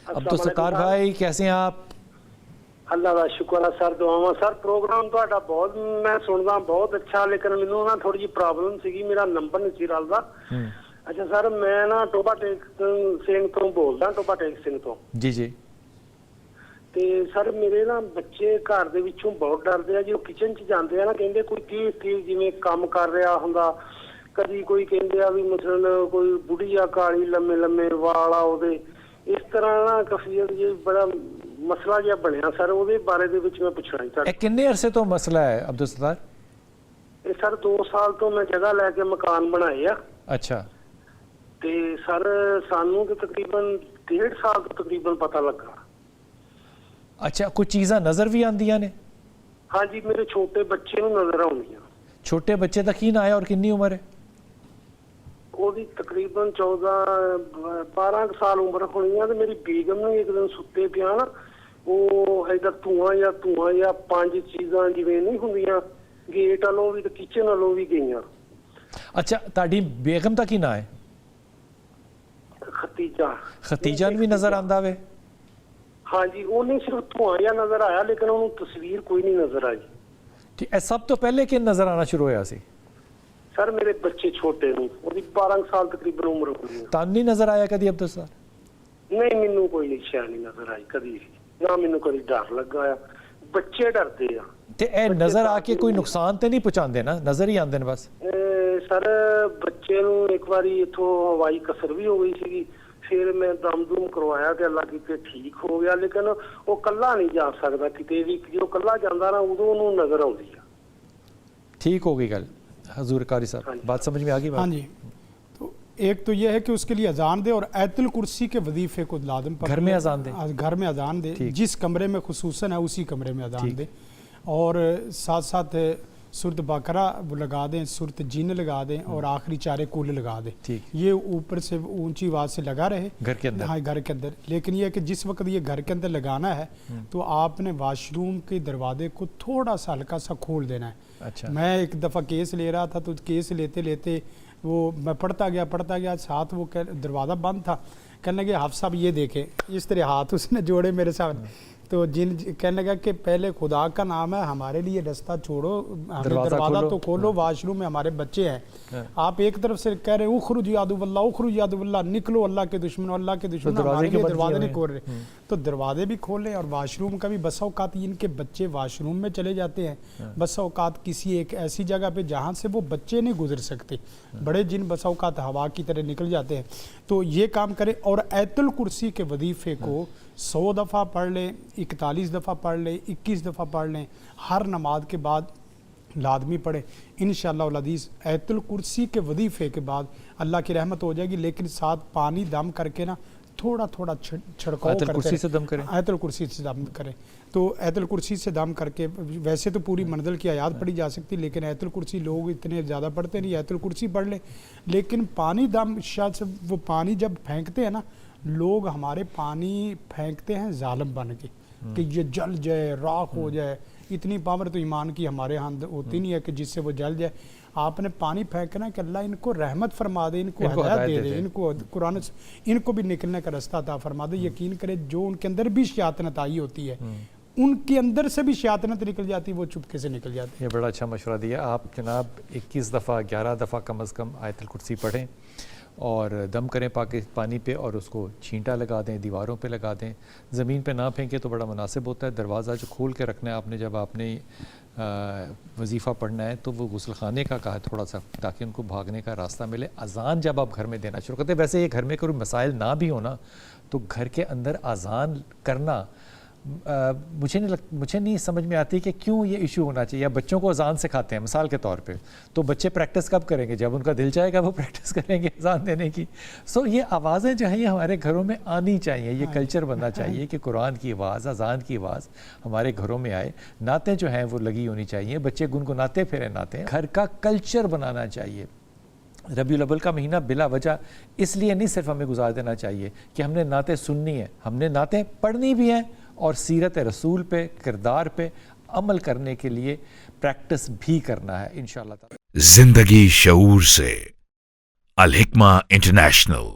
عبدالستار بھائی کیسے ہیں آپ؟ اللہ کا شکر ہے سر, دعاواں سر. پروگرام تہاڈا بہت میں سندا بہت اچھا, لیکن مینوں نا تھوڑی جی پرابلم سی, میرا نمبر نہیں سی رلدا. اچھا سر, میں نا ٹوبا ٹیک سنگھ تو بولدا, ٹوبا ٹیک سنگھ تو. جی جی. تے سر میرے نا بچے گھر دے وچوں بہت ڈردے آ جی. وہ کچن چ جاندے آ نا, کہندے کوئی تیز جویں کام کر رہا ہوندا, کدی کوئی کہندے آ بھی مثلاً کوئی بڑھیا کالی لمے لمے وال آ اودے, اس طرح نا کفیت جی بڑا مسئلہ جہا بنیا سر. وہ بارے دے وچ میں پوچھنا چاہتا. کنے عرصے تو مسئلہ ہے عبدالستار؟ یہ سر 2 سال تو میں جگہ لے کے مکان بنائے آ. اچھا. تے سر سانوں تو تقریباً 1.5 سال تو تقریباً پتہ لگا. اچھا, کچھ چیزاں نظر بھی آندیاں نے؟ ہاں جی, میرے چھوٹے بچے نوں نظر آؤندیاں. چھوٹے بچے دا کی نا ہے اور کنی عمر ہے؟ وہ تقریباً 12 سال عمر ہونی ہے. میری بیگم نے ایک دن ستے پیا نا, وہ ادھر دھواں یا 5 چیزاں جویں نہیں ہوندیاں, گیٹ والوں بھی تے کچن والوں بھی گئیاں. اچھا, تہاڈی بیگم دا کی نا ہے؟ ختیجہ. ختیجہ نوں بھی نظر آندا وے؟ ہاں جی, وہ نہیں صرف دھواں یا نظر آیا, لیکن انہوں تصویر کوئی نہیں نظر آئی. ٹھیک ہے, سب تو پہلے کن نظر آنا شروع ہویا سی؟ سر میرے بچے چھوٹے نوں, وہ 12 سال تقریباً عمر ہوئی ہے. تان نہیں نظر آیا کدی عبدالستار؟ نہیں, مینوں کوئی شے نہیں نظر آئی کدی بھی, نہ مینوں کدی ڈر لگا. بچے ڈردے آ. تے اے نظر آ کے کوئی نقصان تے نہیں پہنچاندے نا, نظر ہی آندے نے بس؟ سر بچے نوں ایک باری اتھوں ہوائی کسر بھی ہو گئی سی, پھر میں دم دم کروایا تے اللہ کیتے ٹھیک ہو گیا. لیکن وہ کلا نہیں جا سکتا کتے بھی, جو کلا جاندا نا ادوں انہوں نظر آؤندی ہے. ٹھیک ہو گئی گل حضور قاری صاحب, بات سمجھ میں آ گئی؟ ہاں جی. تو ایک تو یہ ہے کہ اس کے لیے اذان دے اور آیت الکرسی کے وظیفے کو لازم پڑھ, گھر میں اذان دے, گھر میں اذان دے, جس کمرے میں خصوصاً ہے اسی کمرے میں اذان دے, اور ساتھ ساتھ سورت بقرہ لگا دیں, سورت جن لگا دیں, اور آخری 4 کل لگا دیں. یہ اوپر سے اونچی آواز سے لگا رہے گھر کے اندر. ہاں, گھر کے اندر. لیکن یہ کہ جس وقت یہ گھر کے اندر لگانا ہے تو آپ نے واش روم کے دروازے کو تھوڑا سا ہلکا سا کھول دینا ہے. اچھا. میں ایک دفعہ کیس لے رہا تھا, تو کیس لیتے لیتے وہ میں پڑھتا گیا, ساتھ وہ دروازہ بند تھا. کہنے لگے حافظ صاحب یہ دیکھیں, اس طرح ہاتھ اس نے جوڑے میرے سامنے. تو کہنے لگا کہ پہلے خدا کا نام ہے, ہمارے لیے رستہ چھوڑو, دروازہ تو کھولو, واش روم میں ہمارے بچے ہیں. آپ ایک طرف سے کہہ رہے اخرج یا عدو اللہ, اخرج یا عدو اللہ, نکلو اللہ کے دشمن, اللہ کے دشمن ہمارے لیے دروازے نہیں کھول رہے. تو دروازے بھی کھولیں, اور واش روم کا بھی. بس اوقات ان کے بچے واش روم میں چلے جاتے ہیں, بس اوقات کسی ایک ایسی جگہ پہ جہاں سے وہ بچے نہیں گزر سکتے, بڑے جن بس اوقات ہوا کی طرح نکل جاتے ہیں. تو یہ کام کریں, اور آیت الکرسی کے وظیفے کو 100 دفعہ پڑھ لیں, 41 دفعہ پڑھ لیں, 21 دفعہ پڑھ لیں, ہر نماز کے بعد لازمی پڑھیں انشاءاللہ العزیز. آیت الکرسی کے وظیفے کے بعد اللہ کی رحمت ہو جائے گی, لیکن ساتھ پانی دم کر کے نا تھوڑا تھوڑا چھڑکاؤ آیت الکرسی سے دم کریں. آیت الکرسی سے دم کریں. تو آیت الکرسی سے دم کر کے, ویسے تو پوری منزل کی آیات پڑھی جا سکتی, لیکن آیت الکرسی لوگ اتنے زیادہ پڑھتے نہیں, آیت الکرسی پڑھ لیں. لیکن پانی دم شاید سے وہ پانی جب پھینکتے ہیں نا, لوگ ہمارے پانی پھینکتے ہیں ظالم بن کے کہ یہ جل جائے, راکھ ہو جائے. اتنی پاور تو ایمان کی ہمارے ہاں ہوتی نہیں ہے کہ جس سے وہ جل جائے. آپ نے پانی پھینکنا کہ اللہ ان کو رحمت فرما دے, ان کو ہدایت دے دے, ان کو قرآن ان کو بھی نکلنے کا رستہ عطا فرما دے. یقین کرے جو ان کے اندر بھی شیاطنت آئی ہوتی ہے, ان کے اندر سے بھی شیاطنت نکل جاتی ہے, وہ چپکے سے نکل جاتی ہے. یہ بڑا اچھا مشورہ دیا آپ جناب. 21 دفعہ 11 دفعہ کم از کم آیت الکرسی پڑھیں, اور دم کریں پانی پہ, اور اس کو چھینٹا لگا دیں, دیواروں پہ لگا دیں, زمین پہ نہ پھینکیں تو بڑا مناسب ہوتا ہے. دروازہ جو کھول کے رکھنا ہے آپ نے, جب آپ نے وظیفہ پڑھنا ہے تو وہ غسل خانے کا کہا ہے تھوڑا سا, تاکہ ان کو بھاگنے کا راستہ ملے. اذان جب آپ گھر میں دینا شروع کرتے ہیں, ویسے یہ گھر میں کوئی مسائل نہ بھی ہونا تو گھر کے اندر اذان کرنا مجھے نہیں سمجھ میں آتی کہ کیوں یہ ایشو ہونا چاہیے. بچوں کو اذان سکھاتے ہیں مثال کے طور پہ, تو بچے پریکٹس کب کریں گے؟ جب ان کا دل چاہے گا وہ پریکٹس کریں گے اذان دینے کی. یہ آوازیں جو ہیں یہ ہمارے گھروں میں آنی چاہیے, یہ کلچر بننا چاہیے کہ قرآن کی آواز, اذان کی آواز ہمارے گھروں میں آئے. نعتیں جو ہیں وہ لگی ہونی چاہیے, بچے گنگناتے پھریں نعتیں. گھر کا کلچر بنانا چاہیے. ربیع الاول کا مہینہ بلا وجہ اس لیے نہیں صرف ہمیں گزار دینا چاہیے کہ ہم نے نعتیں سننی ہیں, ہم نے نعتیں پڑھنی بھی ہیں, اور سیرت رسول پہ, کردار پہ عمل کرنے کے لیے پریکٹس بھی کرنا ہے انشاءاللہ تعالی. زندگی شعور سے, الحکمہ انٹرنیشنل.